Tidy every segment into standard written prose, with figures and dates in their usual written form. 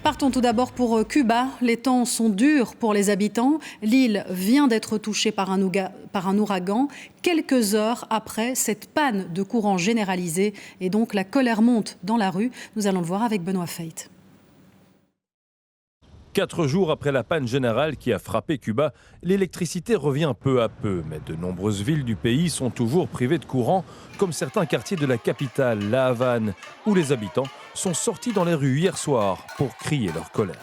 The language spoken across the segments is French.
Partons tout d'abord pour Cuba. Les temps sont durs pour les habitants. L'île vient d'être touchée par un ouragan quelques heures après cette panne de courant généralisée. Et donc la colère monte dans la rue. Nous allons le voir avec Benoît Feit. 4 jours après la panne générale qui a frappé Cuba, l'électricité revient peu à peu. Mais de nombreuses villes du pays sont toujours privées de courant, comme certains quartiers de la capitale, La Havane, où les habitants sont sortis dans les rues hier soir pour crier leur colère.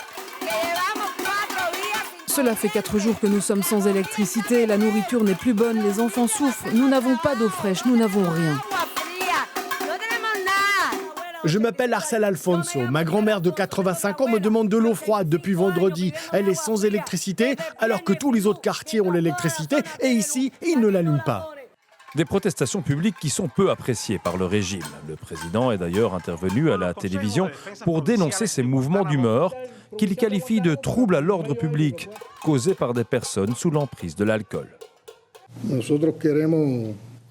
Cela fait 4 jours que nous sommes sans électricité, la nourriture n'est plus bonne, les enfants souffrent, nous n'avons pas d'eau fraîche, nous n'avons rien. Je m'appelle Arcel Alfonso. Ma grand-mère de 85 ans me demande de l'eau froide depuis vendredi. Elle est sans électricité alors que tous les autres quartiers ont l'électricité et ici, ils ne l'allument pas. Des protestations publiques qui sont peu appréciées par le régime. Le président est d'ailleurs intervenu à la télévision pour dénoncer ces mouvements d'humeur qu'il qualifie de troubles à l'ordre public causés par des personnes sous l'emprise de l'alcool.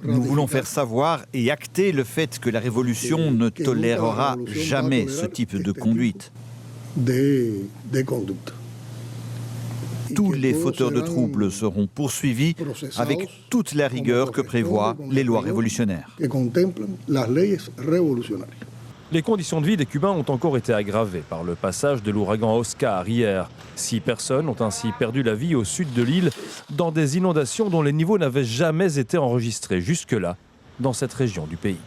Nous voulons faire savoir et acter le fait que la révolution ne tolérera jamais ce type de conduite. Tous les fauteurs de troubles seront poursuivis avec toute la rigueur que prévoient les lois révolutionnaires. Les conditions de vie des Cubains ont encore été aggravées par le passage de l'ouragan Oscar hier. 6 personnes ont ainsi perdu la vie au sud de l'île dans des inondations dont les niveaux n'avaient jamais été enregistrés jusque-là dans cette région du pays.